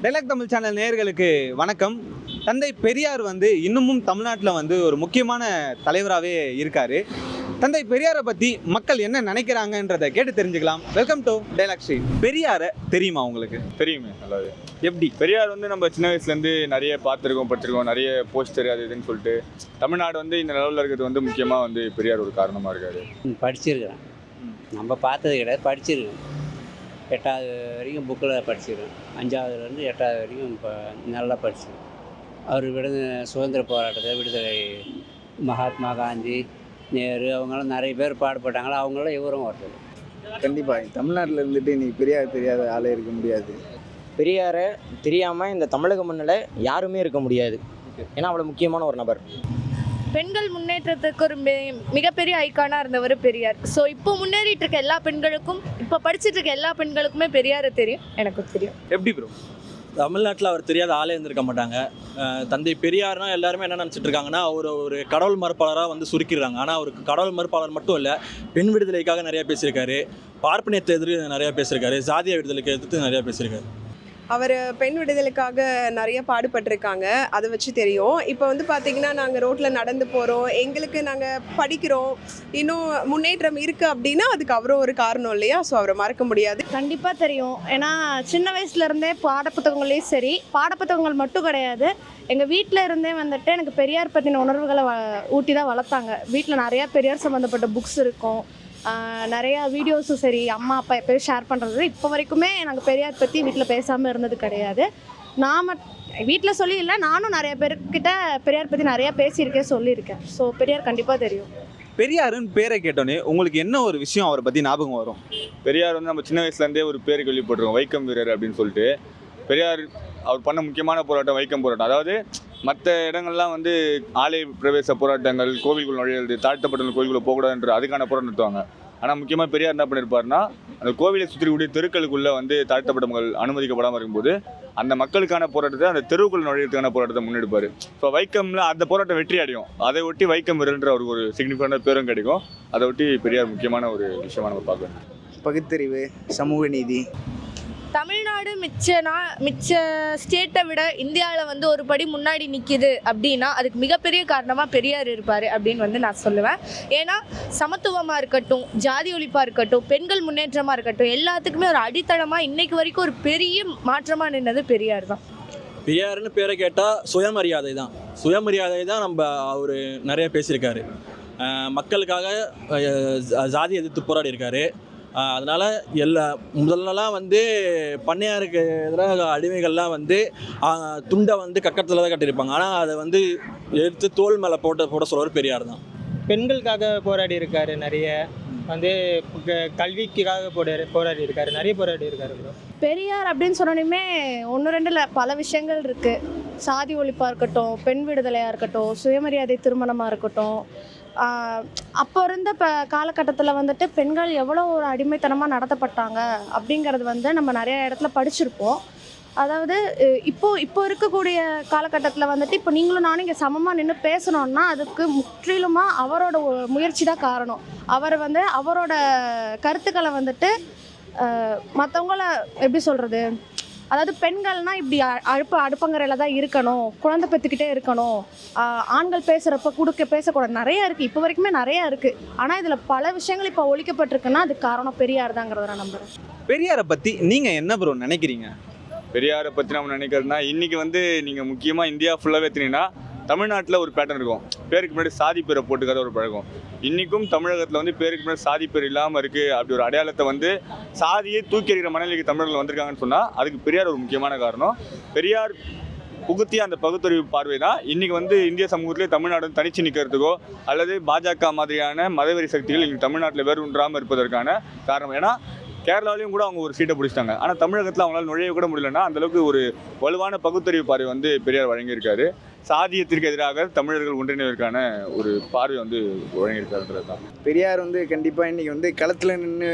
Dialogue Tamil channel நேயர்களுக்கு வணக்கம். தந்தை பெரியார் இன்னமும் தமிழ்நாட்டில் ஒரு முக்கியமான தலைவராகவே இருக்காரு. தந்தை பெரியாரை பற்றி மக்கள் என்ன நினைக்கிறாங்கன்றதை கேட்டு தெரிஞ்சுக்கலாம். Welcome to dialogue street. பெரியாரை தெரியுமா உங்களுக்கு? தெரியுமே நல்லாவே. எப்படி? பெரியார் நம்ம சின்ன வயசுலேருந்து நிறைய பார்த்துருக்கோம், படிச்சிருக்கோம், நிறைய போஸ்டர் அது இதுன்னு சொல்லிட்டு தமிழ்நாடு இந்த லெவலில் இருக்கிறது முக்கியமாக பெரியார் ஒரு காரணமாக இருக்காரு. படிச்சிருக்கிறேன், நம்ம பார்த்தது கிடையாது, படிச்சிருக்கேன். 8வது வரைக்கும் புக்கில் படிச்சிருக்கேன். 5வதுலேருந்து 8வது வரைக்கும் இப்போ நல்லா படிச்சிருக்கேன். அவர் சுதந்திர போராட்டத்தில் விடுதலை மகாத்மா காந்தி, நேரு அவங்களாம் நிறைய பேர் பாடுபட்டாங்களோ, அவங்களாம் இவரும் ஒருத்தர். கண்டிப்பாக தமிழ்நாட்டில் இருந்துட்டு இன்னைக்கு பெரியார் தெரியாத ஆளே இருக்க முடியாது. பெரியாரை தெரியாமல் இந்த தமிழக மண்ணில் யாருமே இருக்க முடியாது. ஏன்னா அவ்வளோ முக்கியமான ஒரு நபர். பெண்கள் முன்னேற்றத்துக்கு ஒரு மிகப்பெரிய ஐக்கானாக இருந்தவர் பெரியார். ஸோ இப்போ முன்னேறிட்டு இருக்க எல்லா பெண்களுக்கும், இப்போ படிச்சுட்டு இருக்க எல்லா பெண்களுக்குமே பெரியாரை தெரியும், எனக்கு தெரியும். எப்படி ப்ரோ? தமிழ்நாட்டில் அவர் தெரியாத ஆளே இருந்திருக்க மாட்டாங்க. தந்தை பெரியார்னா எல்லாருமே என்ன நினச்சிட்டு இருக்காங்கன்னா, அவர் ஒரு கடவுள் மறுப்பாளராக சுருக்கிடுறாங்க. ஆனால் அவருக்கு கடவுள் மறுப்பாளர் மட்டும் இல்லை, பெண் விடுதலைக்காக நிறையா பேசியிருக்காரு, பார்ப்பனியத்தை எதிர்த்து நிறையா பேசியிருக்காரு, சாதிய விடுதலைக்கு எதிர்த்து நிறையா பேசியிருக்காரு. அவர் பெண் விடுதலுக்காக நிறைய பாடுபட்டிருக்காங்க, அதை வச்சு தெரியும். இப்போ பார்த்திங்கன்னா நாங்கள் ரோட்டில் நடந்து போகிறோம், எங்களுக்கு நாங்கள் படிக்கிறோம், இன்னும் முன்னேற்றம் இருக்குது அப்படின்னா அதுக்கு அவரும் ஒரு காரணம் இல்லையா? ஸோ அவரை மறக்க முடியாது. கண்டிப்பாக தெரியும். ஏன்னா சின்ன வயசுலேருந்தே பாடப்புத்தகங்களையும் சரி, பாடப்புத்தகங்கள் மட்டும் கிடையாது, எங்கள் வீட்டில் இருந்தே எனக்கு பெரியார் பற்றின உணர்வுகளை ஊட்டி தான் வளர்த்தாங்க. வீட்டில் நிறையா பெரியார் சம்மந்தப்பட்ட புக்ஸ் இருக்கும், நிறையா வீடியோஸும் சரி, அம்மா அப்பா எப்போயும் ஷேர் பண்ணுறது. இப்போ வரைக்குமே நாங்கள் பெரியார் பற்றி வீட்டில் பேசாமல் இருந்தது கிடையாது. நான் வீட்டில் சொல்லி இல்லை, நானும் நிறைய பேர்கிட்ட பெரியார் பற்றி நிறையா பேசியிருக்கேன், சொல்லியிருக்கேன். ஸோ பெரியார் கண்டிப்பாக தெரியும். பெரியாருன்னு பேரை கேட்டோன்னே உங்களுக்கு என்ன ஒரு விஷயம் அவரை பற்றி ஞாபகம் வரும்? பெரியார் நம்ம சின்ன வயசுலேருந்தே ஒரு பேர் கேள்விப்பட்டிருக்கோம், வைக்கம் வீரர் அப்படின்னு சொல்லிட்டு. பெரியார் அவர் பண்ண முக்கியமான போராட்டம் வைக்கம் போராட்டம். அதாவது மற்ற இடங்கள்லாம் ஆலய பிரவேச போராட்டங்கள், கோவில்கள் நுழையிறது, தாழ்த்தப்பட்ட கோவில்களை போகக்கூடாதுன்ற அதுக்கான போராட்டம் நடத்துவாங்க. ஆனால் முக்கியமாக பெரியார் என்ன பண்ணியிருப்பாருன்னா, அந்த கோவிலை சுற்றிக்கூடிய தெருக்களுக்குள்ளே தாழ்த்தப்பட்ட மக்கள் அனுமதிக்கப்படாமல் இருக்கும்போது அந்த மக்களுக்கான போராட்டத்தை, அந்த தெருவுக்குள் நுழையிறதுக்கான போராட்டத்தை முன்னெடுப்பார். ஸோ வைக்கம்ல அந்த போராட்டம் வெற்றி அடையும். அதை ஒட்டி வைக்கம் வீரர்ன்ற அவருக்கு ஒரு சிக்னிஃபிகண்டான பேரும் கிடைக்கும். அதை ஒட்டி பெரியார் முக்கியமான ஒரு விஷயமாக நம்ம பார்க்கணும். பகுத்தறிவு, சமூக நீதி. தமிழ்நாடு மிச்ச ஸ்டேட்டை விட இந்தியாவில் ஒரு படி முன்னாடி நிற்கிது அப்படின்னா அதுக்கு மிகப்பெரிய காரணமாக பெரியார் இருப்பார் அப்படின்னு நான் சொல்லுவேன். ஏன்னா சமத்துவமாக இருக்கட்டும், ஜாதி ஒழிப்பாக இருக்கட்டும், பெண்கள் முன்னேற்றமாக இருக்கட்டும், எல்லாத்துக்குமே ஒரு அடித்தளமாக இன்னைக்கு வரைக்கும் ஒரு பெரிய மாற்றமாக நின்னது பெரியார் தான். பெரியார்னு பேரை கேட்டால் சுயமரியாதை தான் நம்ம அவர் நிறைய பேசியிருக்காரு. மக்களுக்காக ஜாதி எதிர்த்து போராடி இருக்காரு. அதனால் முதல்லலாம் பண்ணையாருக்கு எதிராக அடிமைகள்லாம் துண்டை கக்கத்தில் தான் கட்டியிருப்பாங்க. ஆனால் அதை எடுத்து தோல் மேலே போட சொல்லுவார் பெரியார் தான். பெண்களுக்காக போராடி இருக்காரு, நிறைய கல்விக்காக போராடி இருக்காரு, நிறைய போராடி இருக்காரு. பெரியார் அப்படின்னு சொன்னோன்னே 1-2 இல்லை, பல விஷயங்கள் இருக்குது. சாதி ஒழிப்பாக இருக்கட்டும், பெண் விடுதலையாக இருக்கட்டும், சுயமரியாதை திருமணமாக இருக்கட்டும். அப்போ இருந்த காலகட்டத்தில் பெண்கள் எவ்வளோ ஒரு அடிமைத்தனமாக நடத்தப்பட்டாங்க அப்படிங்கிறது நம்ம நிறைய இடத்துல படிச்சிருப்போம். அதாவது இப்போ இருக்கக்கூடிய காலகட்டத்தில் இப்போ நீங்களும் நானும் இங்கே சமமாக நின்று பேசணுன்னா அதுக்கு முற்றிலுமாக அவரோட முயற்சி தான் காரணம். அவர் அவரோட கருத்துக்களை மற்றவங்கள எப்படி சொல்கிறது, அதாவது பெண்கள்னால் இப்படி அடுப்பங்கரையில் தான் இருக்கணும், குழந்தை பெற்றுக்கிட்டே இருக்கணும், ஆண்கள் பேசுகிறப்ப பேசக்கூடாது, நிறையா இருக்குது. இப்போ வரைக்குமே நிறையா இருக்குது. ஆனால் இதில் பல விஷயங்கள் இப்போ ஒழிக்கப்பட்டிருக்குன்னா அதுக்கு காரணம் பெரியார் தாங்கிறத நான் நம்புகிறேன். பெரியாரை பற்றி நீங்கள் என்ன ப்ரோ நினைக்கிறீங்க? பெரியாரை பற்றி நம்ம நினைக்கிறதுனா, இன்றைக்கி நீங்கள் முக்கியமாக இந்தியா ஃபுல்லாகவே எடுத்தீங்கன்னா தமிழ்நாட்டில் ஒரு பேட்டர்ன் இருக்கும். பேருக்கு முன்னாடி சாதி பேரை போட்டுக்காத ஒரு பழக்கம். இன்றைக்கும் தமிழகத்தில் பேருக்கு முன்னாடி சாதி பேர் இல்லாமல் இருக்குது. அப்படி ஒரு அடையாளத்தை சாதியை தூக்கி எறிகிற மனநிலைக்கு தமிழர்கள் வந்திருக்காங்கன்னு சொன்னால் அதுக்கு பெரியார் ஒரு முக்கியமான காரணம். பெரியார் புகுத்திய அந்த பகுத்தறிவு பார்வை தான் இன்றைக்கி இந்திய சமூகத்திலே தமிழ்நாடு தனிச்சு நிற்கிறதுக்கோ அல்லது பாஜக மாதிரியான மதவெறி சக்திகள் இன்றைக்கி தமிழ்நாட்டில் வேறு ஒன்றாமல் இருப்பதற்கான காரணம். ஏன்னா கேரளாவிலையும் கூட அவங்க ஒரு சீட்டை பிடிச்சிட்டாங்க, ஆனால் தமிழகத்தில் அவங்களால நுழைய கூட முடியலன்னா அந்தளவுக்கு ஒரு வலுவான பகுத்தறிவு பார்வை பெரியார் வழங்கியிருக்காரு. சாதியத்திற்கு எதிராக தமிழர்கள் ஒன்றிணைவதற்கான ஒரு பார்வை வழங்கியிருக்காருன்றது தான். பெரியார் கண்டிப்பாக இன்றைக்கி களத்தில் நின்று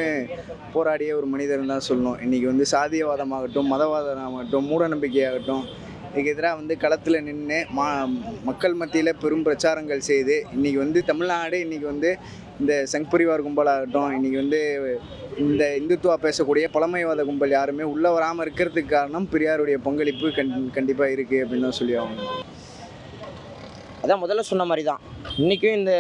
போராடிய ஒரு மனிதர் தான் சொல்லணும். இன்றைக்கி சாதியவாதமாகட்டும், மதவாதமாகட்டும், மூடநம்பிக்கையாகட்டும், இதுக்கு எதிராக வந்து களத்தில் நின்று மக்கள் மத்தியில் பெரும் பிரச்சாரங்கள் செய்து இன்றைக்கி வந்து தமிழ்நாடு இன்றைக்கி வந்து இந்த சங் பரிவார் கும்பலாகட்டும் இன்றைக்கி வந்து இந்த இந்துத்துவா பேசக்கூடிய பழமைவாத கும்பல் யாருமே உள்ளே வராமல் இருக்கிறதுக்கு காரணம் பெரியாருடைய பங்களிப்பு கண்டிப்பாக இருக்குது அப்படின்னு தான் சொல்லி ஆகணும். அதான் முதல்ல சொன்ன மாதிரி தான் இன்றைக்கும் இந்த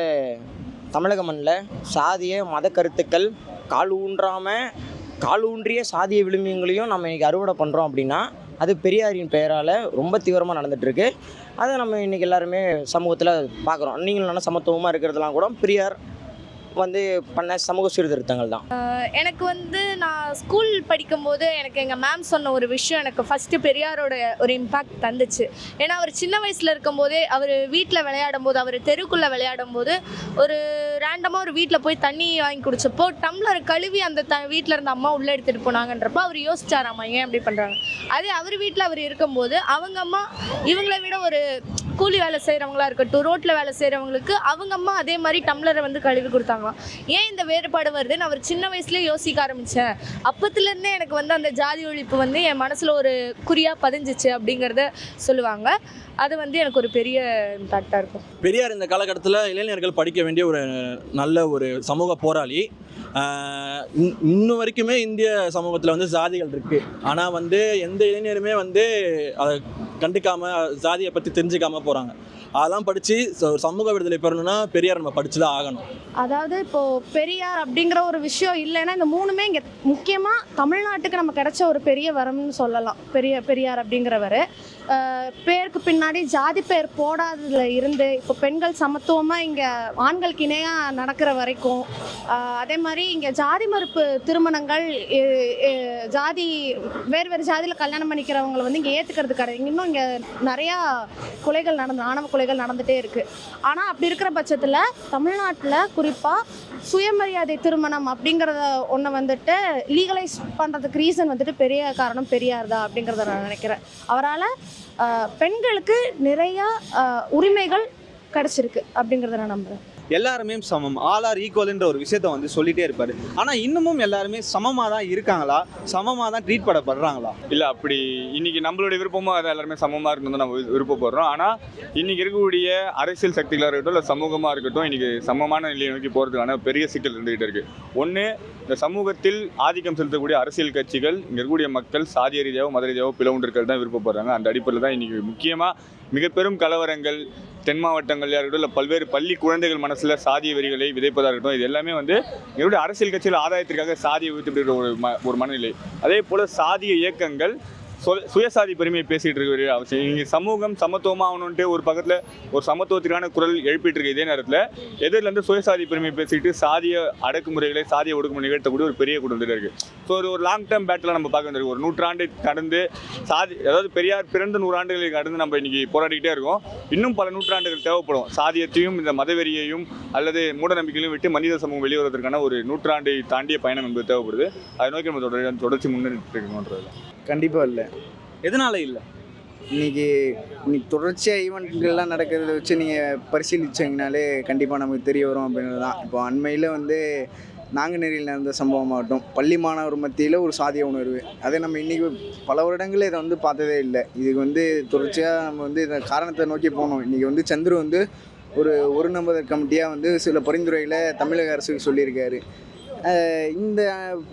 தமிழக மண்ணில் சாதிய மத கருத்துக்கள் கால் ஊன்றிய சாதிய விளிம்பியங்களையும் நம்ம இன்றைக்கி அறுவடை பண்ணுறோம் அப்படின்னா அது பெரியாரின் பெயரால் ரொம்ப தீவிரமாக நடந்துகிட்ருக்கு. அதை நம்ம இன்றைக்கி எல்லாருமே சமூகத்தில் பார்க்குறோம். நீங்களும் நல்லா சமத்துவமாக இருக்கிறதுலாம் கூட பெரியார் வந்து பண்ண சமூக சீர்திருத்தங்கள் தான். எனக்கு வந்து நான் ஸ்கூல் படிக்கும்போது எனக்கு எங்கள் மேம் சொன்ன ஒரு விஷயம் எனக்கு ஃபஸ்ட்டு பெரியாரோட ஒரு இம்பேக்ட் தந்துச்சு. ஏன்னா அவர் சின்ன வயசில் இருக்கும்போதே அவர் வீட்டில் விளையாடும் போது, அவர் தெருக்குள்ளே விளையாடும் போது ஒரு ரேண்டமாக ஒரு வீட்டில் போய் தண்ணி வாங்கி குடிச்சப்போ டம்ளர் கழுவி அந்த வீட்டில் இருந்த அம்மா உள்ளே எடுத்துகிட்டு போனாங்கன்றப்போ அவர் யோசிச்சாராம்மா ஏன் அப்படி பண்ணுறாங்க. அதே அவர் வீட்டில் அவர் இருக்கும்போது அவங்க அம்மா இவங்களை விட ஒரு கூலி வேலை செய்கிறவங்களா இருக்கட்டும், ரோட்டில் வேலை செய்கிறவங்களுக்கு அவங்க அம்மா அதே மாதிரி டம்ளரை வந்து கழுவி கொடுத்தாங்களாம். ஏன் இந்த வேறுபாடு வருதுன்னு அவர் சின்ன வயசுலேயே யோசிக்க ஆரம்பித்தேன். அப்பத்துலேருந்தே எனக்கு வந்து அந்த ஜாதி ஒழிப்பு வந்து என் மனசில் ஒரு குறியாக பதிஞ்சிச்சு அப்படிங்கிறத சொல்லுவாங்க. அது வந்து எனக்கு ஒரு பெரிய இம்பாக்டாக இருக்கும். பெரியார் இந்த காலகட்டத்தில் இளைஞர்கள் படிக்க வேண்டிய ஒரு நல்ல ஒரு சமூக போராளி. இன்னும் வரைக்குமே இந்திய சமூகத்தில் வந்து ஜாதிகள் இருக்குது. ஆனால் வந்து எந்த இளைஞருமே வந்து அதை கண்டுக்காமல் ஜாதியை பற்றி தெரிஞ்சுக்காமல் போகிறாங்க. அதெல்லாம் படித்து சமூக விடுதலை பெறணும்னா பெரியார் நம்ம படித்து தான் ஆகணும். அதாவது இப்போது பெரியார் அப்படிங்கிற ஒரு விஷயம் இல்லைன்னா இந்த மூணுமே இங்கே முக்கியமாக தமிழ்நாட்டுக்கு நம்ம கிடைச்ச ஒரு பெரிய வரம்னு சொல்லலாம். பெரியார் அப்படிங்கிறவர் பேருக்கு பின்னாடி ஜாதி பெயர் போடாததுல இருந்து இப்போ பெண்கள் சமத்துவமாக இங்கே ஆண்களுக்கு இணையாக நடக்கிற வரைக்கும், அதே மாதிரி இங்கே ஜாதி மறுப்பு திருமணங்கள் வேறு ஜாதியில் கல்யாணம் பண்ணிக்கிறவங்களை வந்து இங்கே ஏற்றுக்கிறது கிடையாது. இன்னும் இங்கே நிறையா கொலைகள் ஆணவ கொலைகள் நடந்துகிட்டே இருக்குது. ஆனால் அப்படி இருக்கிற பட்சத்தில் தமிழ்நாட்டில் குறிப்பாக சுயமரியாதை திருமணம் அப்படிங்கிறத ஒன்று வந்துட்டு லீகலைஸ் பண்ணுறதுக்கு ரீசன் வந்துட்டு பெரிய காரணம் பெரியார் தான் அப்படிங்கிறத நான் நினைக்கிறேன். அவரால் பெண்களுக்கு நிறையா உரிமைகள் கிடச்சிருக்கு அப்படிங்கிறத நான் நம்புகிறேன். எல்லாருமே சமம், ஆல் ஆர் ஈக்குவல்ன்ற ஒரு விஷயத்த வந்து சொல்லிட்டே இருப்பாரு. ஆனால் இன்னமும் எல்லாருமே சமமாக தான் இருக்காங்களா, சமமாக தான் ட்ரீட் பண்ணப்படுறாங்களா? இல்லை, அப்படி இன்னைக்கு நம்மளுடைய விருப்பமாக அதை எல்லாருமே சமமாக இருக்கணும் நம்ம விருப்பப்படுறோம். ஆனால் இன்னைக்கு இருக்கக்கூடிய அரசியல் சக்திகளாக இருக்கட்டும் இல்லை சமூகமாக இருக்கட்டும் இன்னைக்கு சமமான நிலையை நோக்கி போகிறதுக்கான பெரிய சிக்கல் இருந்துகிட்டு இருக்குது. ஒன்று, இந்த சமூகத்தில் ஆதிக்கம் செலுத்தக்கூடிய அரசியல் கட்சிகள் இங்கே இருக்கக்கூடிய மக்கள் சாதிய ரீதியாகவோ மத ரீதியாகவோ பிளவுண்டிருக்கிறது தான் விருப்பப்படுறாங்க. அந்த அடிப்படையில் தான் இன்றைக்கி முக்கியமாக மிக பெரும் கலவரங்கள் தென் மாவட்டங்கள்லையாக இருக்கட்டும் இல்லை பல்வேறு பள்ளி குழந்தைகள் மனசில் சாதிய வெறிகளை விதைப்பதாக இருக்கட்டும், இது எல்லாமே வந்து எங்களுடைய அரசியல் கட்சியில் ஆதாயத்திற்காக சாதியை விதித்து ஒரு மனநிலை. அதே போல் சாதிய இயக்கங்கள் சுயசாதி பெருமையை பேசிகிட்டு இருக்க அவசியம். இங்கே சமூகம் சமத்துவமாக ஆகணுன்ட்டு ஒரு பக்கத்தில் ஒரு சமத்துவத்திற்கான குரல் எழுப்பிட்டு இருக்க இதே நேரத்தில் எதிரிலேருந்து சுயசாதி பெருமையை பேசிக்கிட்டு சாதிய அடக்குமுறைகளை சாதிய ஒடுக்குமுறை நிகழ்த்தக்கூடிய ஒரு பெரிய கூட்டம் இருக்குது. ஸோ ஒரு லாங் டேர்ம் பேட்டில் நம்ம பார்க்க வேண்டியது ஒரு 100 ஆண்டு கடந்து அதாவது பெரியார் பிறந்த 100 ஆண்டுகளை கடந்து நம்ம இன்றைக்கி போராடிக்கிட்டே இருக்கோம். இன்னும் பல நூற்றாண்டுகள் தேவைப்படும். சாதியத்தையும் இந்த மதவெறியையும் அல்லது மூட நம்பிக்கைகளையும் விட்டு மனித சமூகம் வெளிவருவதற்கான ஒரு 100 ஆண்டை தாண்டிய பயணம் என்பது தேவைப்படுது. அதை நோக்கி நம்ம தொடர்ச்சி முன்னேறிட்டு இருக்கணுன்றது கண்டிப்பாக இல்லை. எதனால இல்லை? இன்னைக்கு தொடர்ச்சியாக ஈவெண்ட்கள்லாம் நடக்கிறத வச்சு நீங்கள் பரிசீலிச்சிங்கனாலே கண்டிப்பாக நமக்கு தெரிய வரும் அப்படின்றது தான். இப்போ அண்மையில் வந்து நாங்குநேரியில் நடந்த சம்பவமாகட்டும், பள்ளி மாணவர் மத்தியில் ஒரு சாதிய உணர்வு, அதை நம்ம இன்றைக்கி பல வருடங்களில் இதை வந்து பார்த்ததே இல்லை. இதுக்கு வந்து தொடர்ச்சியாக நம்ம வந்து இந்த காரணத்தை நோக்கி போனோம். இன்றைக்கி வந்து சந்துரு வந்து ஒரு நம்பர் கமிட்டியாக வந்து சில பரிந்துரைகளை தமிழக அரசுக்கு சொல்லியிருக்காரு. இந்த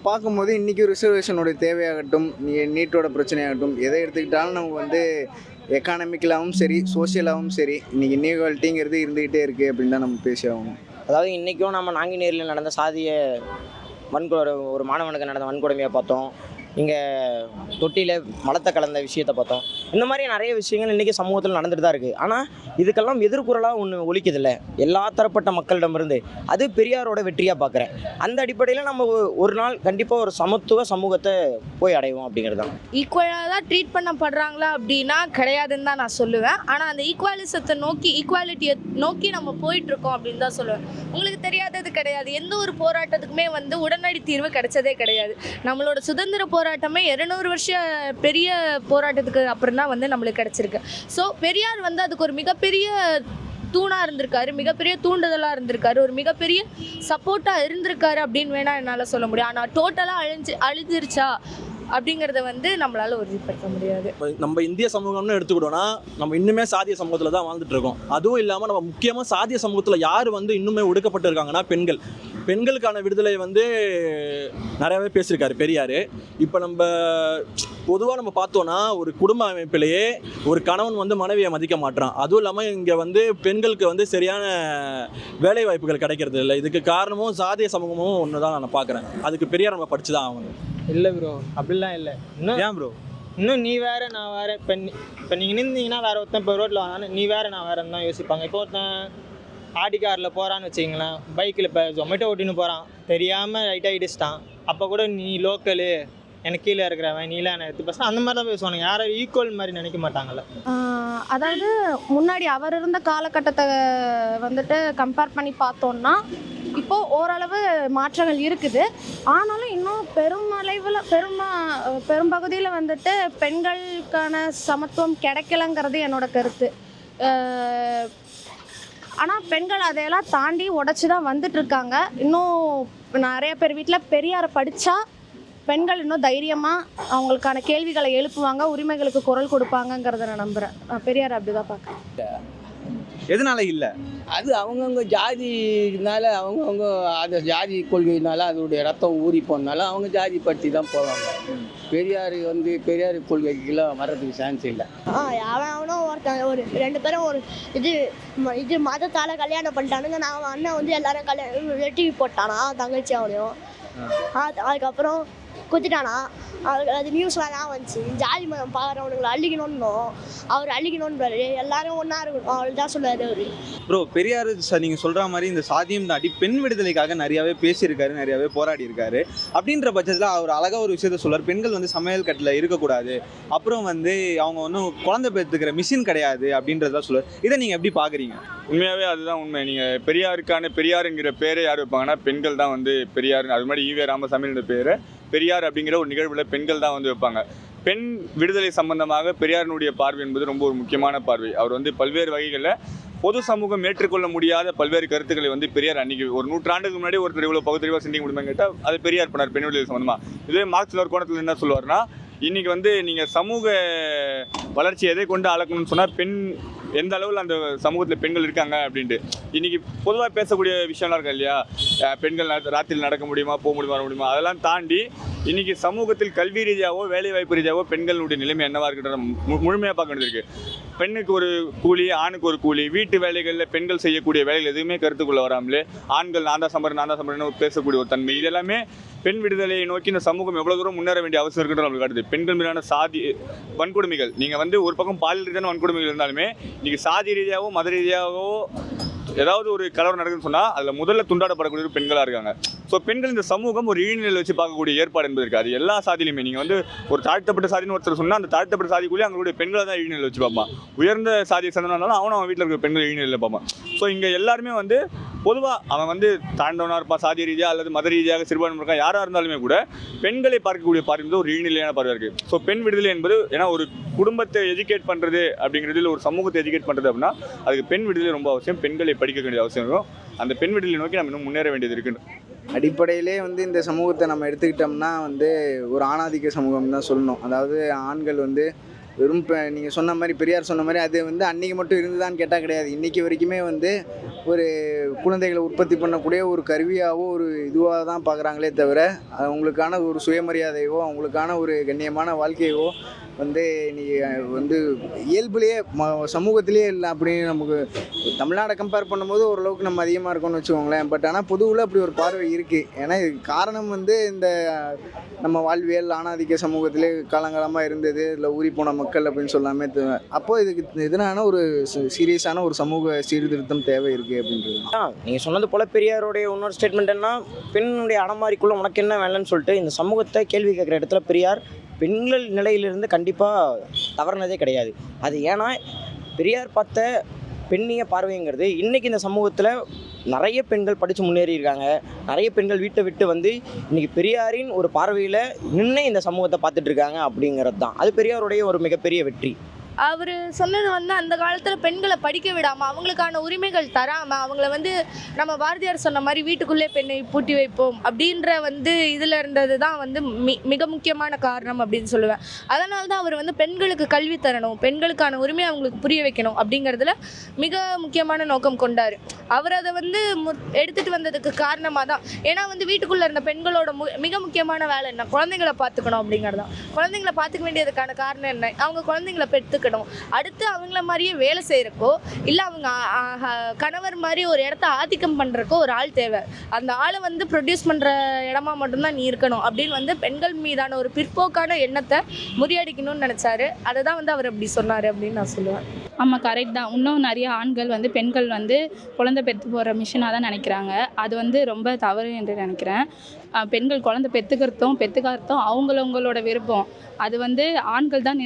பார்க்கும்போது இன்றைக்கி ரிசர்வேஷனோட தேவையாகட்டும், நீட்டோட பிரச்சனையாகட்டும், எதை எடுத்துக்கிட்டாலும் நமக்கு வந்து எக்கானமிக்கலாகவும் சரி சோசியலாகவும் சரி இன்றைக்கி இன்இக்வாலிட்டிங்கிறது இருந்துக்கிட்டே இருக்குது அப்படின்னு தான் நம்ம பேசி ஆகணும். அதாவது இன்றைக்கும் நம்ம நாங்குநேரியில் நடந்த சாதிய ஒரு மாணவனுக்கு நடந்த வன்கொடுமையை பார்த்தோம். இங்கே தொட்டியில் மலத்தை கலந்த விஷயத்தை பார்த்தோம். இந்த மாதிரி நிறைய விஷயங்கள் இன்றைக்கி சமூகத்தில் நடந்துட்டு தான் இருக்குது. ஆனால் இதுக்கெல்லாம் எதிர்குறலாக ஒன்று ஒலிக்குதில்லை எல்லா தரப்பட்ட மக்களிடமிருந்து. அது பெரியாரோட வெற்றியாக பார்க்குறேன். அந்த அடிப்படையில் நம்ம ஒரு நாள் கண்டிப்பாக ஒரு சமத்துவ சமூகத்தை போய் அடைவோம் அப்படிங்கிறது தான். ஈக்குவலாக தான் ட்ரீட் பண்ணப்படுறாங்களா அப்படின்னா கிடையாதுன்னு தான் நான் சொல்லுவேன். ஆனால் அந்த ஈக்குவாலிசத்தை நோக்கி ஈக்குவாலிட்டியை நோக்கி நம்ம போயிட்டுருக்கோம் அப்படின்னு தான் சொல்லுவேன். உங்களுக்கு தெரியாதது கிடையாது. எந்த ஒரு போராட்டத்துக்குமே வந்து உடனடி தீர்வு கிடைச்சதே கிடையாது. நம்மளோட சுதந்திர போராட்டமே 200 வருஷம் பெரிய போராட்டத்துக்கு அப்புறம் தான் வந்து நம்மளுக்கு கிடச்சிருக்கு. ஸோ பெரியார் வந்து அதுக்கு ஒரு மிகப்பெரிய தூணாக இருந்திருக்காரு, மிகப்பெரிய தூண்டுதலாக இருந்திருக்காரு, ஒரு மிகப்பெரிய சப்போர்ட்டாக இருந்திருக்காரு அப்படின்னு வேணால் என்னால் சொல்ல முடியும். ஆனால் டோட்டலாக அழிஞ்சிருச்சா அப்படிங்கிறத வந்து நம்மளால உறுதிப்படுத்த முடியாது. இப்போ நம்ம இந்திய சமூகம்னு எடுத்துக்கிட்டோம்னா நம்ம இன்னுமே சாதிய சமூகத்தில் தான் வாழ்ந்துட்டு இருக்கோம். அதுவும் இல்லாமல் நம்ம முக்கியமாக சாதிய சமூகத்தில் யார் வந்து இன்னுமே ஒடுக்கப்பட்டு இருக்காங்கன்னா பெண்களுக்கான விடுதலை வந்து நிறையாவே பேசியிருக்காரு பெரியார். இப்போ நம்ம பொதுவாக நம்ம பார்த்தோன்னா ஒரு குடும்ப அமைப்பிலேயே ஒரு கணவன் வந்து மனைவியை மதிக்க மாட்டான். அதுவும் இல்லாமல் இங்கே வந்து பெண்களுக்கு வந்து சரியான வேலை வாய்ப்புகள் கிடைக்கிறது இல்லை. இதுக்கு காரணமும் சாதிய சமூகமும் ஒன்று தான் நான் பார்க்குறேன். அதுக்கு பெரியார் நம்ம படித்து தான் ஆகணும். இல்லை ப்ரோ, அப்படிலாம் இல்லை. இன்னும் ஏன் ப்ரோ? இன்னும் நீ வேறு நான் வேறு. இப்போ நீங்கள் நின்றீங்கன்னா வேறு ஒருத்தன் இப்போ ரோட்டில் வாங்கினா நீ வேறு நான் வேறுன்னு தான் யோசிப்பாங்க. இப்போ ஒருத்தன் ஆடி காரில் போகிறான்னு வச்சிங்களேன், பைக்கில் இப்போ ஜொமேட்டோ ஓட்டின்னு போகிறான், தெரியாமல் ரைட்டாக இடிச்சிட்டான். அப்போ கூட நீ லோக்கலு, எனக்கு கீழே இருக்கிறவன், நீலாம் என்ன எடுத்து பேச, அந்த மாதிரி தான் பேசுவாங்க. யாரும் ஈக்குவல் மாதிரி நினைக்க மாட்டாங்கல்ல. அதாவது முன்னாடி அவர் இருந்த காலகட்டத்தை வந்துட்டு கம்பேர் பண்ணி பார்த்தோன்னா இப்போது ஓரளவு மாற்றங்கள் இருக்குது. ஆனாலும் இன்னும் பெரும்பகுதியில் வந்துட்டு பெண்களுக்கான சமத்துவம் கிடைக்கலங்கிறது என்னோட கருத்து. ஆனால் பெண்கள் அதையெல்லாம் தாண்டி உடச்சி தான் வந்துட்டுருக்காங்க. இன்னும் நிறைய பேர் வீட்டில் பெரியாரை படித்தா பெண்கள் இன்னும் தைரியமாக அவங்களுக்கான கேள்விகளை எழுப்புவாங்க, உரிமைகளுக்கு குரல் கொடுப்பாங்கங்கிறத நான் நம்புகிறேன். பெரியார் அப்படி தான் பார்க்குறேன். எதனால இல்லை? அது அவங்கவுங்க ஜாதினால, அவங்கவுங்க அந்த ஜாதி கொள்கையினால, அதோடைய ரத்தம் ஊறி போனால அவங்க ஜாதி பற்றி தான் போவாங்க. பெரியார் கொள்கைக்கெல்லாம் வர்றதுக்கு சான்ஸ் இல்லை. அவனும் ஒருத்தன் ஒரு 2 பேரும் ஒரு இது மதத்தால் கல்யாணம் பண்ணிட்டானுங்க. நான் அண்ணன் வந்து எல்லாரும் வெட்டி போட்டானா தங்கச்சி அவனையும். அதுக்கப்புறம் குத்திட்டானா. அது நியூஸ்லாம் தான் வந்துச்சு. ஜாதி மதம் பார்க்குறவனுங்களை அள்ளிக்கணும்னும் அவர் அள்ளிக்கணும்ன்றாரு. எல்லாரும் ஒன்றா இருக்கணும், அவள் தான் சொல்லுவார் அவர். ப்ரோ, பெரியார் நீங்கள் சொல்கிற மாதிரி இந்த சாதியம் தாண்டி பெண் விடுதலைக்காக நிறையாவே பேசியிருக்காரு, நிறையாவே போராடி இருக்காரு. அப்படின்ற பட்சத்தில் அவர் அழகாக ஒரு விஷயத்த சொல்வார். பெண்கள் வந்து சமையல் கட்டில் இருக்கக்கூடாது, அப்புறம் வந்து அவங்க ஒன்றும் குழந்தை பெற்றுக்கிற மிஷின் கிடையாது அப்படின்றதான் சொல்லுவார். இதை நீங்கள் எப்படி பார்க்குறீங்க? உண்மையாகவே அதுதான் உண்மை. நீங்கள் பெரியாருங்கிற பேரை யார் வைப்பாங்கன்னா பெண்கள் தான் வந்து பெரியார். அது மாதிரி ஈவே ராமசாமின்ற பேரை பெரியார் அப்படிங்கிற ஒரு நிகழ்வில் பெண்கள் தான் வந்து வைப்பாங்க. பெண் விடுதலை சம்பந்தமாக பெரியாரினுடைய பார்வை என்பது ரொம்ப ஒரு முக்கியமான பார்வை. அவர் வந்து பல்வேறு வகைகளில் பொது சமூகம் ஏற்றுக்கொள்ள முடியாத பல்வேறு கருத்துக்களை வந்து பெரியார் அன்றைக்கி ஒரு 100 ஆண்டுக்கு முன்னாடி ஒருத்தர் இவ்வளோ பகுத்தறிவாக சிந்திக்க முடியுமான்னு கேட்டால் அது பெரியார் பண்ணார் பெண் விடுதலை சம்மந்தமாக. இதே மார்க்சில் ஒரு கோணத்தில் என்ன சொல்லுவார்னா, இன்றைக்கி வந்து நீங்கள் சமூக வளர்ச்சி எதை கொண்டு அளக்கணும்னு சொன்னால் எந்த அளவில் அந்த சமூகத்தில் பெண்கள் இருக்காங்க அப்படின்ட்டு. இன்றைக்கி பொதுவாக பேசக்கூடிய விஷயம்லாம் இருக்கா இல்லையா, பெண்கள் ராத்திரியில் நடக்க முடியுமா, போக முடியுமா, வர முடியுமா, அதெல்லாம் தாண்டி இன்றைக்கி சமூகத்தில் கல்வி ரீதியாகவோ வேலைவாய்ப்பு ரீதியாகவோ பெண்களுடைய நிலைமை என்னவாக இருக்குன்ற முழுமையாக பார்க்க வேண்டியது இருக்குது. பெண்ணுக்கு ஒரு கூலி, ஆணுக்கு ஒரு கூலி, வீட்டு வேலைகளில் பெண்கள் செய்யக்கூடிய வேலைகள் எதுவுமே கருத்துக்குள்ளே வராமலே ஆண்கள் நான் தான் சம்பரன்னு பேசக்கூடிய ஒரு தன்மை, இதெல்லாமே பெண் விடுதலையை நோக்கி இந்த சமூகம் எவ்வளோ தூரம் முன்னேற வேண்டிய அவசியம் இருக்குன்னு நம்மளுக்கு காட்டுது. பெண்கள் மீதான சாதி வன்கொடுமைகள், நீங்கள் வந்து ஒரு பக்கம் பாலியல் ரீதியான வன்கொடுமைகள் இருந்தாலுமே இன்றைக்கி சாதி ரீதியாகவோ மத ரீதியாகவோ ஏதாவது ஒரு கலவரம் நடக்குதுன்னு சொன்னால் அதில் முதல்ல துண்டாடப்படக்கூடிய பெண்களாக இருக்காங்க. ஸோ பெண்கள் இந்த சமூகம் ஒரு இழிநிலையில் வச்சு பார்க்கக்கூடிய ஏற்பாடு என்பது இருக்குது. அது எல்லா சாதியிலுமே நீங்கள் வந்து ஒரு தாழ்த்தப்பட்ட சாதின்னு ஒருத்தர் சொன்னால் அந்த தாழ்த்தப்பட்ட சாதிக்குள்ளே அவங்களுடைய பெண்களை தான் இழிநிலையில் வச்சு பார்ப்பான். உயர்ந்த சாதியை சேர்ந்தனாலும் அவன் வீட்டில் இருக்கிற பெண்கள் இழிநிலையில் பார்ப்பான். ஸோ இங்கே எல்லாருமே வந்து பொதுவாக அவன் வந்து தாண்டவனாக இருப்பான், சாதி ரீதியாக அல்லது மத ரீதியாக சிறுபான்மை இருக்கான், யாராக இருந்தாலுமே கூட பெண்களை பார்க்கக்கூடிய பார்வை வந்து ஒரு இழிநிலையான பார்வை இருக்குது. ஸோ பெண் விடுதலை என்பது ஏன்னா ஒரு குடும்பத்தை எஜுகேட் பண்ணுறது அப்படிங்கிறதுல ஒரு சமூகத்தை எஜுகேட் பண்ணுறது அப்படின்னா அதுக்கு பெண் விடுதலை ரொம்ப அவசியம். பெண்களை படிக்க வேண்டிய அவசியம் இருக்கும். அந்த பெண் விடுதலை நோக்கி நம்ம இன்னும் முன்னேற வேண்டியது இருக்குன்னு அடிப்படையிலே வந்து இந்த சமூகத்தை நம்ம எடுத்துக்கிட்டோம்னா வந்து ஒரு ஆணாதிக்க சமூகம் தான் சொல்லணும். அதாவது ஆண்கள் வந்து வெறும் நீங்கள் சொன்ன மாதிரி பெரியார் சொன்ன மாதிரி அது வந்து அன்றைக்கி மட்டும் இருந்துதான்னு கேட்டால் கிடையாது. இன்றைக்கி வரைக்குமே வந்து ஒரு குழந்தைகளை உற்பத்தி பண்ணக்கூடிய ஒரு கருவியாகவோ ஒரு இதுவாக தான் பார்க்குறாங்களே தவிர அவங்களுக்கான ஒரு சுயமரியாதையோ அவங்களுக்கான ஒரு கண்ணியமான வாழ்க்கையோ வந்து இன்றைக்கி வந்து இயல்புலேயே சமூகத்திலே இல்லை. அப்படின்னு நமக்கு தமிழ்நாடை கம்பேர் பண்ணும்போது ஓரளவுக்கு நம்ம அதிகமாக இருக்கோம்னு வச்சுக்கோங்களேன். பட் ஆனால் பொதுவில் அப்படி ஒரு பார்வை இருக்குது. ஏன்னா இது காரணம் வந்து இந்த நம்ம வாழ்வியல் ஆணாதிக்க சமூகத்திலே காலங்காலமாக இருந்தது, இதில் ஊறி போன மக்கள் அப்படின்னு சொல்லாமே அப்போது இதுக்கு எதனான ஒரு சீரியஸான ஒரு சமூக சீர்திருத்தம் தேவை இருக்குது அப்படின்றது. நீங்கள் சொன்னது போல் பெரியாருடைய இன்னொரு ஸ்டேட்மெண்ட் என்ன, பெண்ணுடைய அடமாரிக்குள்ளே உனக்கு என்ன வேலைன்னு சொல்லிட்டு இந்த சமூகத்தை கேள்வி கேட்குற இடத்துல பெரியார் பெண்கள் நிலையிலிருந்து கண்டிப்பாக தவறுனதே கிடையாது. அது ஏன்னா பெரியார் பார்த்த பெண்ணிய பார்வைங்கிறது இன்றைக்கி இந்த சமூகத்தில் நிறைய பெண்கள் படித்து முன்னேறி இருக்காங்க. நிறைய பெண்கள் வீட்டை விட்டு வந்து இன்றைக்கி பெரியாரின் ஒரு பார்வையில் நின்று இந்த சமூகத்தை பார்த்துட்ருக்காங்க அப்படிங்கிறது தான். அது பெரியாருடைய ஒரு மிகப்பெரிய வெற்றி. அவர் சொன்னது வந்து அந்த காலத்தில் பெண்களை படிக்க விடாமல் அவங்களுக்கான உரிமைகள் தராமல் அவங்கள வந்து நம்ம பாரதியார் சொன்ன மாதிரி வீட்டுக்குள்ளே பெண்ணை பூட்டி வைப்போம் அப்படின்ற வந்து இதில் இருந்தது தான் வந்து மிக முக்கியமான காரணம் அப்படின்னு சொல்லுவேன். அதனால தான் அவர் வந்து பெண்களுக்கு கல்வி தரணும், பெண்களுக்கான உரிமையை அவங்களுக்கு புரிய வைக்கணும் அப்படிங்கிறதுல மிக முக்கியமான நோக்கம் கொண்டார். அவர் அதை வந்து எடுத்துகிட்டு வந்ததுக்கு காரணமாக தான். ஏன்னா வந்து வீட்டுக்குள்ளே இருந்த பெண்களோட மிக முக்கியமான வேலை என்ன, குழந்தைங்களை பார்த்துக்கணும் அப்படிங்கிறது தான். குழந்தைங்களை பார்த்துக்க வேண்டியதுக்கான காரணம் என்ன, அவங்க குழந்தைங்களை பெற்றுக்கணும், அடுத்து அவங்கள மாதிரியே வேலை செய்கிறக்கோ இல்லை அவங்க கணவர் மாதிரி ஒரு இடத்த ஆதிக்கம் பண்ணுறக்கோ ஒரு ஆள் தேவை. அந்த ஆளை வந்து ப்ரொடியூஸ் பண்ணுற இடமா மட்டும்தான் நீ இருக்கணும் அப்படின்னு வந்து பெண்கள் மீதான ஒரு பிற்போக்கான எண்ணத்தை முறியடிக்கணும்னு நினச்சாரு. அதை தான் வந்து அவர் அப்படி சொன்னார் அப்படின்னு நான் சொல்லுவேன். ஆமாம், கரெக்ட் தான். இன்னும் நிறைய ஆண்கள் வந்து பெண்கள் வந்து குழந்தை பெற்று போகிற மிஷினாக தான் நினைக்கிறாங்க. அது வந்து ரொம்ப தவறு என்று நினைக்கிறேன். பெண்கள் குழந்தை பெற்றுக்காரத்தும் அவங்களோட விருப்பம். அது வந்து ஆண்கள் தான்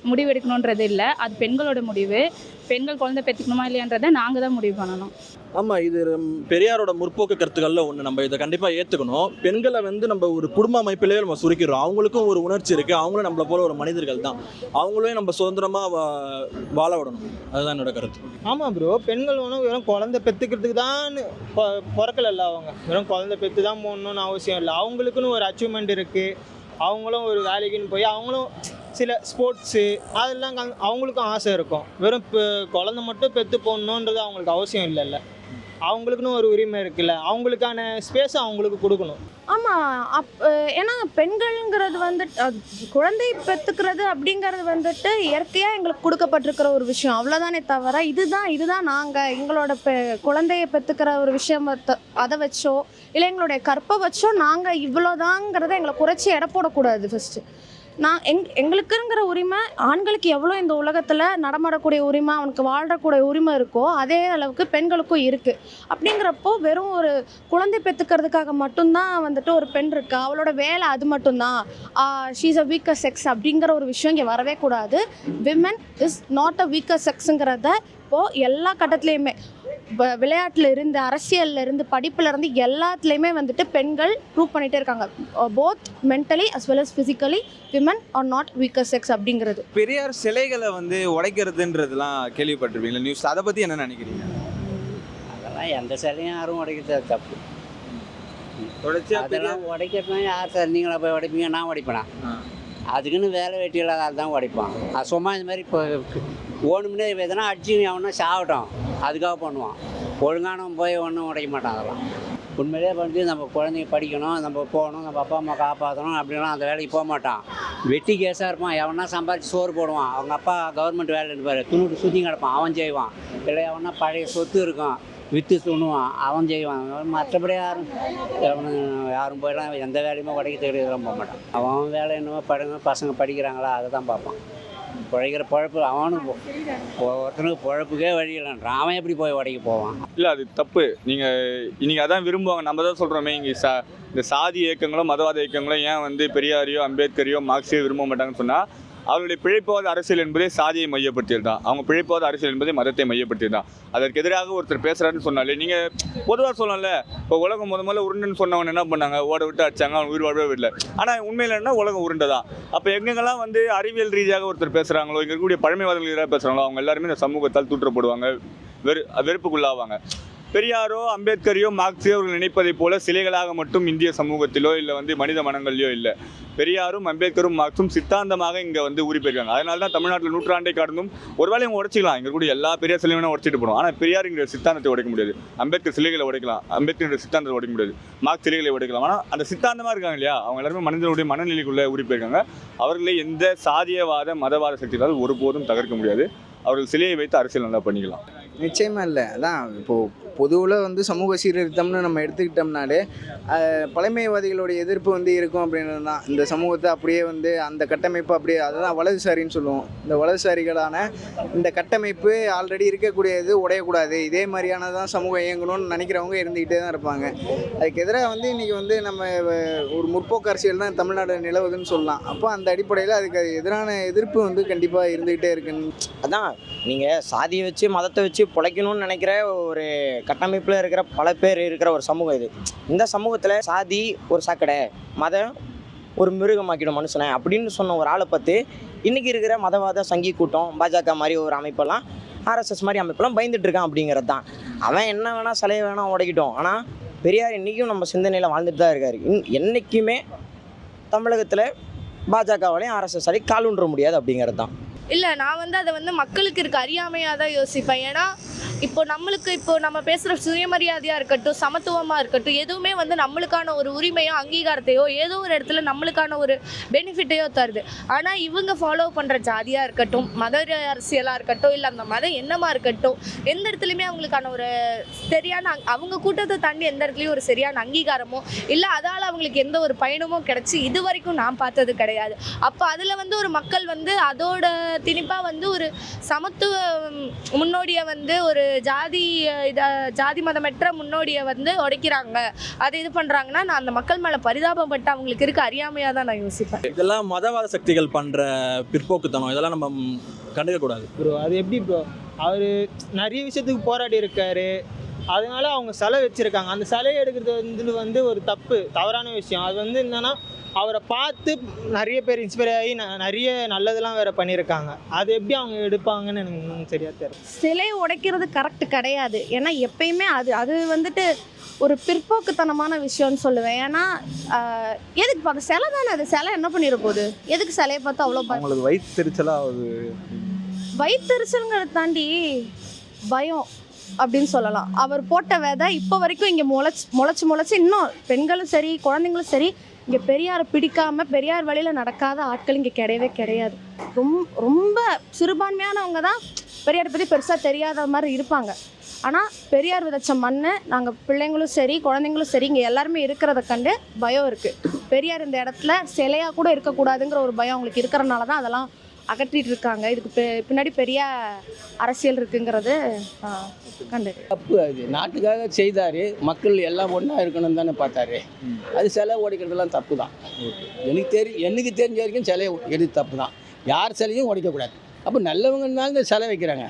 முடிவெடுக்கணுன்றது இல்லை, அது பெண்களோட முடிவு. பெண்கள் குழந்தை பெற்றுக்கணுமா இல்லையான்றதை நாங்கள் தான் முடிவு பண்ணணும். ஆமாம், இது பெரியாரோட முற்போக்கு கருத்துக்களில் ஒன்று. நம்ம இதை கண்டிப்பாக ஏற்றுக்கணும். பெண்களை வந்து நம்ம ஒரு குடும்ப அமைப்பிலேயே நம்ம சுருக்கிறோம். அவங்களுக்கும் ஒரு உணர்ச்சி இருக்குது, அவங்களும் நம்மளை போல ஒரு மனிதர்கள் தான். அவங்களையும் நம்ம சுதந்திரமாக வாழ விடணும். அதுதான் என்னோட கருத்து. ஆமாம் ப்ரோ, பெண்கள் ஒன்றும் வெறும் குழந்தை பெற்றுக்கிறதுக்கு தான் பிறக்கல. அவங்க வெறும் குழந்தை பெற்று தான் போடணும்னு அவசியம் இல்லை. அவங்களுக்குன்னு ஒரு அச்சீவ்மெண்ட் இருக்குது. அவங்களும் ஒரு வேலைக்குன்னு போய் அவங்களும் சில ஸ்போர்ட்ஸு அதெல்லாம் அவங்களுக்கும் ஆசை இருக்கும். வெறும் குழந்தை மட்டும் பெற்று போடணுன்றது அவங்களுக்கு அவசியம் இல்லைல்ல. அவங்களுக்குன்னு ஒரு உரிமை இருக்குல்ல, அவங்களுக்கான ஸ்பேஸை அவங்களுக்கு கொடுக்கணும். ஆமாம், ஏன்னா பெண்கள்ங்கிறது வந்துட்டு குழந்தை பெற்றுக்கிறது அப்படிங்கிறது வந்துட்டு இயற்கையாக எங்களுக்கு கொடுக்கப்பட்டிருக்கிற ஒரு விஷயம், அவ்வளோதானே தவிர இதுதான் நாங்கள் எங்களோட குழந்தையை பெற்றுக்கிற ஒரு விஷயம் அதை வச்சோ இல்லை எங்களுடைய கற்பை வச்சோ நாங்கள் இவ்வளோதாங்கிறத எங்களை குறைச்சி எடை போடக்கூடாது. ஃபஸ்ட்டு எங்களுக்குங்கிற உரிமை ஆண்களுக்கு எவ்வளோ இந்த உலகத்தில் நடமாடக்கூடிய உரிமை, அவனுக்கு வாழ்கிறக்கூடிய உரிமை இருக்கோ அதே அளவுக்கு பெண்களுக்கும் இருக்குது. அப்படிங்கிறப்போ வெறும் ஒரு குழந்தை பெற்றுக்கிறதுக்காக மட்டும்தான் வந்துட்டு ஒரு பெண் இருக்கா, அவளோட வேலை அது மட்டும்தான், ஷீஸ் அ வீக்கர் செக்ஸ் அப்படிங்கிற ஒரு விஷயம் இங்கே வரவே கூடாது. Women is not a weaker செக்ஸுங்கிறத இப்போது எல்லா கட்டத்துலேயுமே விளையாட்டில் இருந்து அரசியலில் இருந்து படிப்பில் இருந்து எல்லாத்துலேயுமே வந்துட்டு பெண்கள் ப்ரூவ் பண்ணிகிட்டே இருக்காங்க. Both mentally as well as physically women are not weaker sex அப்படிங்கிறது. பெரியார் சிலைகளை வந்து உடைக்கிறதுன்றதுலாம் கேள்விப்பட்டிருப்பீங்களா நியூஸ், அதை பற்றி என்ன நினைக்கிறீங்க? அதெல்லாம் எந்த சிலையும் யாரும் உடைக்கிறது தப்பு. அதெல்லாம் உடைக்கிறதுனா யார் சார், நீங்களா போய் உடைப்பீங்க, நான் உடைப்பேனா? அதுக்குன்னு வேலை வெட்டி இல்லாத தான் உடைப்பான். அது சும்மா இந்த மாதிரி இப்போ ஓணுமுன்னே எதனா அடிச்சு அவனா சாகட்டும் அதுக்காக பண்ணுவான். ஒழுங்கானவன் போய் ஒன்றும் உடைக்க மாட்டான். அதெல்லாம் உண்மையிலே வந்து நம்ம குழந்தைங்க படிக்கணும், நம்ம போகணும், நம்ம அப்பா அம்மா காப்பாற்றணும் அப்படின்லாம் அந்த வேலைக்கு போக மாட்டான். வெட்டி கேஸாக இருப்பான். எவனா சம்பாதிச்சு சோறு போடுவான். அவங்க அப்பா கவர்மெண்ட் வேலை இருப்பார், துணுட்டு சுற்றி கிடப்பான், அவன் செய்வான். இல்லை எவனா பழைய சொத்து இருக்கும் விற்று துணுவான், அவன் செய்வான். மற்றபடி யாரும் போயெல்லாம் எந்த வேலையுமே உடைக்க தேடிலாம் போக மாட்டான். அவன் வேலை என்னமோ பசங்க படிக்கிறாங்களா அதை தான் பார்ப்பான். பிழைக்கிற பழப்பு அவனுக்கு ஒருத்தனுக்கு பழப்புக்கே வழி இல்லைன்றான், அவன் எப்படி போய் உடைக்க போவான்? இல்லை, அது தப்பு. நீங்கள் அதான் விரும்புவாங்க. நம்ம தான் சொல்கிறோமே, இங்கே இந்த சாதி இயக்கங்களோ மதவாத இயக்கங்களோ ஏன் வந்து பெரியாரையோ அம்பேத்கரையோ மார்க்ஸையோ விரும்ப மாட்டாங்கன்னு சொன்னால், அவர்களுடைய பிழைப்பாத அரசியல் என்பதே சாதியை மையப்படுத்தியது தான். அவங்க பிழைப்பாத அரசியல் என்பதே மதத்தை மையப்படுத்தியது தான். அதற்கு எதிராக ஒருத்தர் பேசுகிறாருன்னு சொன்னாலே நீங்கள் பொதுவாக சொல்லலாம்ல. இப்போ உலகம் முதல்ல உருண்டுன்னு சொன்னவன் என்ன பண்ணாங்க, ஓட விட்டு அடிச்சாங்க, அவன் உயிர் வாழவே இல்லை. ஆனால் உண்மையில் என்ன, உலகம் உருண்டை தான். அப்போ எங்கெங்கெல்லாம் வந்து அறிவியல் ரீதியாக ஒருத்தர் பேசுகிறாங்களோ, இங்கே இருக்கக்கூடிய பழமைவாதங்கள் எதிராக பேசுகிறாங்களோ, அவங்க எல்லாருமே இந்த சமூகத்தால் தூற்றப்படுவாங்க, வெறுப்புக்குள்ளாவாங்க. பெரியாரோ அம்பேத்கரையோ மார்க்ஸையோ அவர்கள் நினைப்பதை போல சிலைகளாக மட்டும் இந்திய சமூகத்திலோ இல்லை வந்து மனித மனங்கள்லையோ இல்லை. பெரியாரும் அம்பேத்கரும் மார்க்ஸும் சித்தாந்தமாக இங்கே வந்து உரிப்பெருக்காங்க. அதனால தான் தமிழ்நாட்டில் நூற்றாண்டை கடந்தும் ஒருவேளை இவங்க உடைச்சிக்கலாம், இங்கே கூட எல்லா பெரியார் சிலைகளும் உடைச்சிட்டு போடும். ஆனால் பெரியாருங்கிற சித்தாந்தத்தை உடைக்க முடியாது. அம்பேத்கர் சிலைகளை உடைக்கலாம், அம்பேத்கர் சித்தாந்தத்தை உடைக்க முடியாது. மார்க்ஸ் சிலைகளை உடைக்கலாம். ஆனால் அந்த சித்தாந்தமாக இருக்காங்க இல்லையா, அவங்க எல்லாருமே மனிதனுடைய மனநிலைக்குள்ளே உரிப்பெருக்காங்க. அவர்களை எந்த சாதியவாத மதவாத சக்திகளால் ஒருபோதும் தகர்க்க முடியாது. அவர்கள் சிலையை வைத்து அரசியல் நல்லா பண்ணிக்கலாம். நிச்சயமாக இல்லை. அதான் இப்போது பொதுவில் வந்து சமூக சீர்திருத்தம்னு நம்ம எடுத்துக்கிட்டோம்னாலே பழமைவாதிகளுடைய எதிர்ப்பு வந்து இருக்கும் அப்படின்றது தான். இந்த சமூகத்தை அப்படியே வந்து அந்த கட்டமைப்பு அப்படியே அதுதான் வலதுசாரின்னு சொல்லுவோம். இந்த வலதுசாரிகளான இந்த கட்டமைப்பு ஆல்ரெடி இருக்கக்கூடியது உடையக்கூடாது, இதே மாதிரியானதான் சமூகம் இயங்கணும்னு நினைக்கிறவங்க இருந்துக்கிட்டே தான் இருப்பாங்க. அதுக்கு எதிராக வந்து இன்றைக்கி வந்து நம்ம ஒரு முற்போக்கு அரசியல் தான் தமிழ்நாடு நிலவுதுன்னு சொல்லலாம். அப்போ அந்த அடிப்படையில் அதுக்கு எதிரான எதிர்ப்பு வந்து கண்டிப்பாக இருந்துக்கிட்டே இருக்குன்னு. அதான் நீங்கள் சாதியை வச்சு மதத்தை வச்சு பிழைக்கணும்னு நினைக்கிற ஒரு கட்டமைப்பில் இருக்கிற பல பேர் இருக்கிற ஒரு சமூகம் இது. இந்த சமூகத்தில் சாதி ஒரு சாக்கடை, மதம் ஒரு மிருகமாக்கிடும் மனுஷனை அப்படின்னு சொன்ன ஒரு ஆளை பார்த்து இன்றைக்கி இருக்கிற மதவாத சங்கி கூட்டம் பாஜக மாதிரி ஒரு அமைப்பெல்லாம் ஆர்எஸ்எஸ் மாதிரி அமைப்பெல்லாம் பயந்துட்டு இருக்கான் அப்படிங்கிறது தான். அவன் என்ன வேணால் சிலையை வேணால் உடைக்கிட்டோம், ஆனால் பெரியார் இன்றைக்கும் நம்ம சிந்தனையில் வாழ்ந்துட்டு தான் இருக்கார். என்றைக்குமே தமிழகத்தில் பாஜகவாலையும் ஆர்எஸ்எஸ்ஸாலையும் கால் ஊன்ற முடியாது அப்படிங்கிறது தான். இல்லை, நான் வந்து அதை வந்து மக்களுக்கு இருக்க அறியாமையாக தான் யோசிப்பேன். ஏன்னா இப்போ நம்ம பேசுகிற சுயமரியாதையாக இருக்கட்டும், சமத்துவமாக இருக்கட்டும், எதுவுமே வந்து நம்மளுக்கான ஒரு உரிமையோ அங்கீகாரத்தையோ ஏதோ ஒரு இடத்துல நம்மளுக்கான ஒரு பெனிஃபிட்டையோ தருது. ஆனால் இவங்க ஃபாலோ பண்ணுற ஜாதியாக இருக்கட்டும், மத அரசியலாக இருக்கட்டும், இல்லை அந்த மதம் என்னமா இருக்கட்டும், எந்த இடத்துலையுமே அவங்களுக்கான ஒரு சரியான அவங்க கூட்டத்தை தாண்டி எந்த இடத்துலையும் ஒரு சரியான அங்கீகாரமோ இல்லை அதால் அவங்களுக்கு எந்த ஒரு பயணமோ கிடச்சி இது வரைக்கும் நான் பார்த்தது கிடையாது. அப்போ அதில் வந்து ஒரு மக்கள் வந்து அதோட திணிப்பாக வந்து ஒரு சமத்துவ முன்னோடியை வந்து ஒரு ஜாதி மதமற்ற முன்னோடியை வந்து உடைக்கிறாங்க, அதை இது பண்ணுறாங்கன்னா நான் அந்த மக்கள் மேலே பரிதாபப்பட்டு அவங்களுக்கு இருக்க அறியாமையாக தான் நான் யோசிப்பேன். இதெல்லாம் மதவாத சக்திகள் பண்ணுற பிற்போக்குத்தனம், இதெல்லாம் நம்ம கண்டுக்க கூடாது ப்ரோ. அது எப்படி ப்ரோ, அவர் நிறைய விஷயத்துக்கு போராடி இருக்காரு, அதனால அவங்க சிலை வச்சுருக்காங்க. அந்த சிலையை எடுக்கிறது வந்து ஒரு தவறான விஷயம். அது வந்து என்னென்னா அவரை பார்த்து நிறைய பேர் இன்ஸ்பயர் ஆகி நிறைய நல்லதெல்லாம் வேறு பண்ணியிருக்காங்க. அது எப்படி அவங்க எடுப்பாங்கன்னு எனக்கு சரியாக தெரியல. சிலையை உடைக்கிறது கரெக்ட் கிடையாது. ஏன்னா எப்பயுமே அது வந்துட்டு ஒரு பிற்போக்குத்தனமான விஷயம்னு சொல்லுவேன். ஏன்னா எதுக்கு அந்த சிலை தானே, அது சிலை என்ன பண்ணிட போகுது, எதுக்கு சிலையை பார்த்து அவ்வளோ அவங்களுக்கு வயிற்றுச்சலாக ஆகுது. வயிற்றுச்சலுங்கிறத தாண்டி பயம் அப்படின்னு சொல்லலாம். அவர் போட்ட விதை இப்போ வரைக்கும் இங்கே முளைச்சி இன்னும் பெண்களும் சரி குழந்தைங்களும் சரி இங்கே பெரியாரை பிடிக்காமல் பெரியார் வழியில் நடக்காத ஆட்கள் இங்கே கிடையவே கிடையாது. ரொம்ப சிறுபான்மையானவங்க தான் பெரியாரை பற்றி பெருசாக தெரியாத மாதிரி இருப்பாங்க. ஆனால் பெரியார் விதைச்ச மண் நாங்கள் பிள்ளைங்களும் சரி குழந்தைங்களும் சரி இங்கே எல்லாருமே இருக்கிறத கண்டு பயம் இருக்குது. பெரியார் இந்த இடத்துல சிலையாக கூட இருக்கக்கூடாதுங்கிற ஒரு பயம் அவங்களுக்கு இருக்கிறனால தான் அதெல்லாம் அகற்றிட்டு இருக்காங்க. இதுக்கு பின்னாடி பெரிய அரசியல் இருக்குங்கிறது கண்டு தப்பு. அது நாட்டுக்காக செய்தார், மக்கள் எல்லாம் ஒன்றா இருக்கணும் தானே பார்த்தாரு. அது சிலை உடைக்கிறதுலாம் தப்பு தான். எனக்கு தெரிஞ்ச வரைக்கும் சிலையை எடுத்து தப்பு தான். யார் சிலையும் உடைக்கக்கூடாது. அப்போ நல்லவங்கனாலும் இந்த சிலை வைக்கிறாங்க.